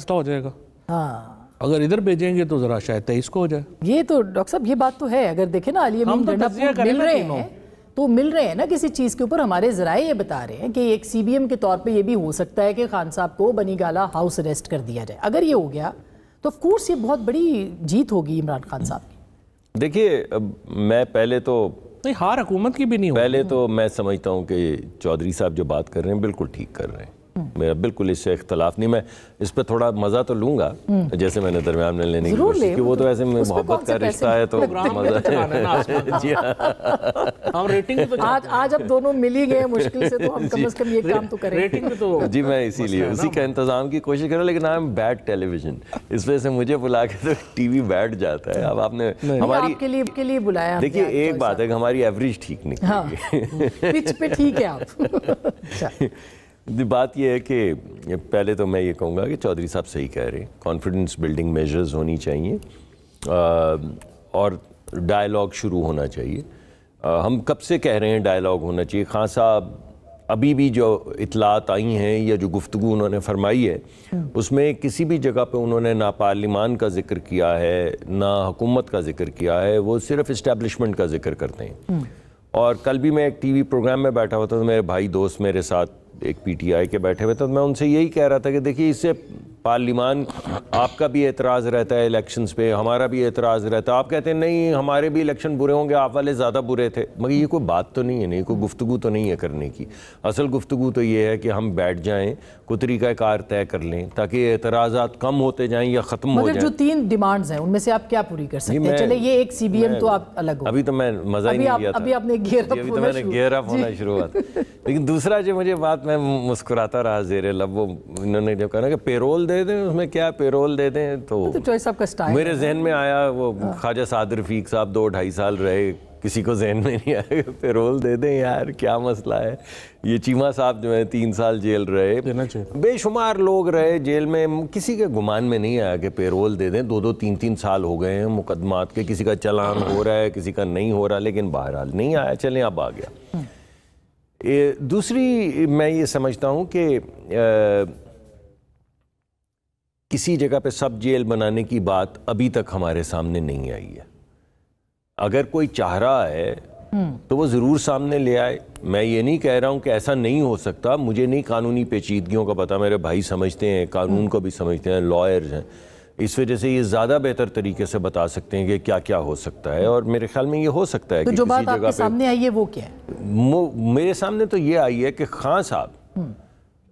مسئلہ ہو جائے گا. ہاں اگر ادھر بھیجیں گے تو ذرا شاید 23 کو ہو جائے. یہ تو ڈاکٹر صاحب یہ بات تو ہے. اگر دیکھیں نا علی امین مل رہے ہیں نا کسی چیز کے اوپر, ہمارے ذرائع یہ بتا رہے ہیں کہ ایک سی بی ایم کے طور پہ یہ بھی ہو سکتا ہے کہ خان صاحب کو بنی گالہ ہاؤس اریسٹ کر دیا جائے. اگر یہ ہو گیا تو آف کورس یہ بہت بڑی جیت ہوگی عمران خان صاحب کی. دیکھیے میں پہلے تو نہیں, ہار حکومت کی بھی نہیں ہوگی. پہلے تو میں سمجھتا ہوں کہ چودھری صاحب جو بات کر رہے ہیں بالکل ٹھیک کر رہے ہیں. میرا بالکل اس سے اختلاف نہیں. میں اس پہ تھوڑا مزہ تو لوں گا جیسے میں نے درمیان میں لینے کی کوشش کی. وہ تو ایسے محبت کا رشتہ ہے تو مزہ. جی آج اب دونوں مل ہی گئے مشکل سے, تو ہم کم از کم یہ کام تو کریں. جی میں اسی لیے اسی کا انتظام کی کوشش کر رہا ہوں. لیکن I am bad television, اس وجہ سے مجھے بلا کے تو ٹی وی بیٹھ جاتا ہے. اب آپ نے ہماری کے لیے بلایا. دیکھیے ایک بات ہے کہ ہماری ایوریج ٹھیک نہیں, پچ پہ ٹھیک ہے آپ. بات یہ ہے کہ پہلے تو میں یہ کہوں گا کہ چودھری صاحب صحیح کہہ رہے ہیں. کانفیڈنس بلڈنگ میجرز ہونی چاہیے اور ڈائلاگ شروع ہونا چاہیے. ہم کب سے کہہ رہے ہیں ڈائلاگ ہونا چاہیے. خان صاحب ابھی بھی جو اطلاعات آئی ہیں یا جو گفتگو انہوں نے فرمائی ہے اس میں کسی بھی جگہ پہ انہوں نے نہ پارلیمان کا ذکر کیا ہے نہ حکومت کا ذکر کیا ہے. وہ صرف اسٹیبلشمنٹ کا ذکر کرتے ہیں. اور کل بھی میں ایک ٹی وی پروگرام میں بیٹھا ہوا تھا تو میرے بھائی دوست میرے ساتھ ایک پی ٹی آئی کے بیٹھے ہوئے تھے. میں ان سے یہی کہہ رہا تھا کہ دیکھیے اس سے پارلیمان آپ کا بھی اعتراض رہتا ہے الیکشنز پہ, ہمارا بھی اعتراض رہتا ہے. آپ کہتے ہیں نہیں ہمارے بھی الیکشن برے ہوں گے, آپ والے زیادہ برے تھے. مگر یہ کوئی بات تو نہیں ہے, نہیں کوئی گفتگو تو نہیں ہے کرنے کی. اصل گفتگو تو یہ ہے کہ ہم بیٹھ جائیں, کوئی طریقہ کار طے کر لیں تاکہ اعتراضات کم ہوتے جائیں یا ختم ہو جائیں. مگر جو 3 ڈیمانڈز ہیں ان میں سے آپ کیا پوری کر سکتے ہیں؟ چلے یہ ایک سی بی ایم تو آپ الگ ہو. ابھی تو میں مزہ ہی نہیں کیا تھا, ابھی آپ نے گیئر اپ ہونا شروع ہوا. لیکن دوسرا جو مجھے بات میں مسکراتا رہا زیر لب, وہ انہوں نے جو کہا کہ پیرول دے دیں, اس میں کیا پیرول دے دیں, تو میرے ذہن میں آیا وہ خواجہ سعد رفیق صاحب 2-2.5 سال رہے, کسی کو ذہن میں نہیں آیا کہ پیرول دے دیں یار کیا مسئلہ ہے. یہ چیمہ صاحب جو ہیں 3 سال جیل رہے, بے شمار لوگ رہے جیل میں, کسی کے گمان میں نہیں آیا کہ پیرول دے دیں. 2-3 سال ہو گئے ہیں مقدمات کے, کسی کا چلان ہو رہا ہے کسی کا نہیں ہو رہا, لیکن بہرحال نہیں آیا, چلیں اب آ گیا. دوسری میں یہ سمجھتا ہوں کہ کسی جگہ پہ سب جیل بنانے کی بات ابھی تک ہمارے سامنے نہیں آئی ہے. اگر کوئی چاہ رہا ہے تو وہ ضرور سامنے لے آئے. میں یہ نہیں کہہ رہا ہوں کہ ایسا نہیں ہو سکتا, مجھے نہیں قانونی پیچیدگیوں کا پتہ, میرے بھائی سمجھتے ہیں, قانون کو بھی سمجھتے ہیں, لائرز ہیں, اس وجہ سے یہ زیادہ بہتر طریقے سے بتا سکتے ہیں کہ کیا کیا ہو سکتا ہے. اور میرے خیال میں یہ ہو سکتا ہے کہ جو بات آپ کے سامنے آئی ہے وہ کیا ہے؟ میرے سامنے تو یہ آئی ہے کہ خان صاحب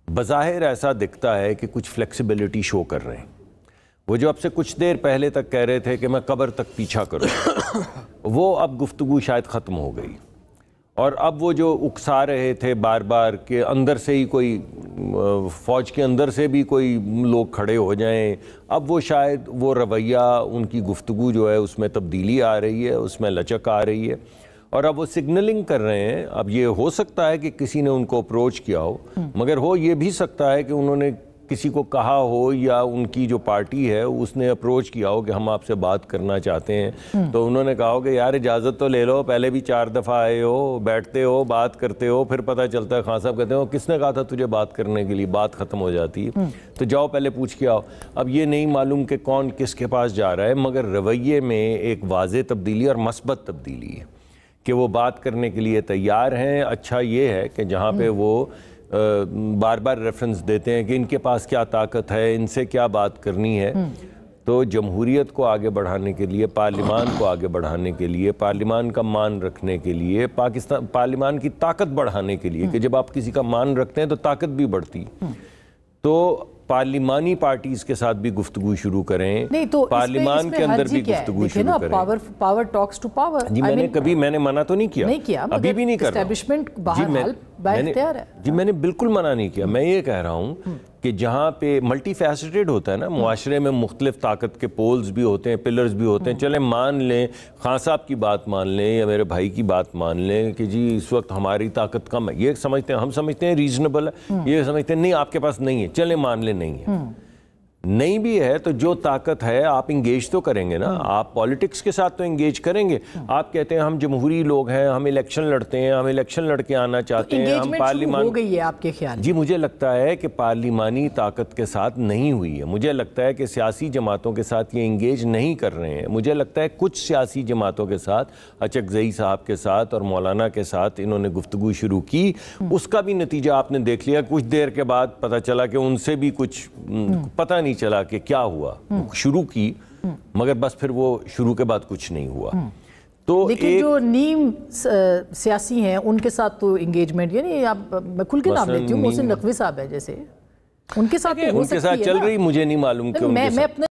بظاہر ایسا دکھتا ہے کہ کچھ فلیکسیبلٹی شو کر رہے ہیں. وہ جو اب سے کچھ دیر پہلے تک کہہ رہے تھے کہ میں قبر تک پیچھا کروں, وہ اب گفتگو شاید ختم ہو گئی. اور اب وہ جو اکسا رہے تھے بار بار کہ اندر سے ہی کوئی فوج کے اندر سے بھی کوئی لوگ کھڑے ہو جائیں, اب وہ شاید وہ رویہ ان کی گفتگو جو ہے اس میں تبدیلی آ رہی ہے, اس میں لچک آ رہی ہے, اور اب وہ سگنلنگ کر رہے ہیں. اب یہ ہو سکتا ہے کہ کسی نے ان کو اپروچ کیا ہو, مگر ہو یہ بھی سکتا ہے کہ انہوں نے کسی کو کہا ہو یا ان کی جو پارٹی ہے اس نے اپروچ کیا ہو کہ ہم آپ سے بات کرنا چاہتے ہیں, تو انہوں نے کہا ہو کہ یار اجازت تو لے لو, پہلے بھی 4 دفعہ آئے ہو, بیٹھتے ہو, بات کرتے ہو, پھر پتہ چلتا ہے خان صاحب کہتے ہیں کس نے کہا تھا تجھے بات کرنے کے لیے, بات ختم ہو جاتی ہے, تو جاؤ پہلے پوچھ کے آؤ. اب یہ نہیں معلوم کہ کون کس کے پاس جا رہا ہے, مگر رویے میں ایک واضح تبدیلی اور مثبت تبدیلی ہے کہ وہ بات کرنے کے لیے تیار ہیں. اچھا یہ ہے کہ جہاں پہ وہ بار بار ریفرنس دیتے ہیں کہ ان کے پاس کیا طاقت ہے, ان سے کیا بات کرنی ہے, تو جمہوریت کو آگے بڑھانے کے لیے, پارلیمان کو آگے بڑھانے کے لیے, پارلیمان کا مان رکھنے کے لیے, پارلیمان کی طاقت بڑھانے کے لیے, کہ جب آپ کسی کا مان رکھتے ہیں تو طاقت بھی بڑھتی, تو پارلیمانی پارٹیز کے ساتھ بھی گفتگو شروع کریں, پارلیمان کے اندر بھی گفتگو شروع کریں. Power talks to power. جی میں نے منع تو نہیں کیا, ابھی بھی نہیں کر رہا ہوں. جی میں نے بالکل منع نہیں کیا. میں یہ کہہ رہا ہوں کہ جہاں پہ ملٹی فیسٹڈ ہوتا ہے نا, معاشرے میں مختلف طاقت کے پولز بھی ہوتے ہیں, پلرز بھی ہوتے ہیں. چلیں مان لیں خان صاحب کی بات مان لیں یا میرے بھائی کی بات مان لیں کہ جی اس وقت ہماری طاقت کم ہے, یہ سمجھتے ہیں, ہم سمجھتے ہیں ریزنیبل ہے, یہ سمجھتے ہیں نہیں آپ کے پاس نہیں ہے, چلیں مان لیں نہیں ہے. نہیں بھی ہے تو جو طاقت ہے آپ انگیج تو کریں گے نا. آپ پالیٹکس کے ساتھ تو انگیج کریں گے. آپ کہتے ہیں ہم جمہوری لوگ ہیں, ہم الیکشن لڑتے ہیں, ہم الیکشن لڑ کے آنا چاہتے ہیں, ہم پارلیمان. ہو گئی ہے آپ کے خیال؟ جی مجھے لگتا ہے کہ پارلیمانی طاقت کے ساتھ نہیں ہوئی ہے. مجھے لگتا ہے کہ سیاسی جماعتوں کے ساتھ یہ انگیج نہیں کر رہے ہیں. مجھے لگتا ہے کچھ سیاسی جماعتوں کے ساتھ, اچکزئی صاحب کے ساتھ اور مولانا کے ساتھ انہوں نے گفتگو شروع کی. اس کا بھی نتیجہ آپ نے دیکھ لیا. کچھ دیر کے بعد پتہ چلا کہ ان سے بھی کچھ پتہ نہیں چلا کہ کیا ہوا. شروع کی مگر بس پھر وہ شروع کے بعد کچھ نہیں ہوا. تو لیکن جو نیم سیاسی ہیں ان کے ساتھ تو انگیجمنٹ, یعنی آپ میں کھل کے نام لیتی ہوں, محسن نقوی صاحب ہے جیسے, ان کے ساتھ چل رہی, مجھے نہیں معلوم کہ میں اپنے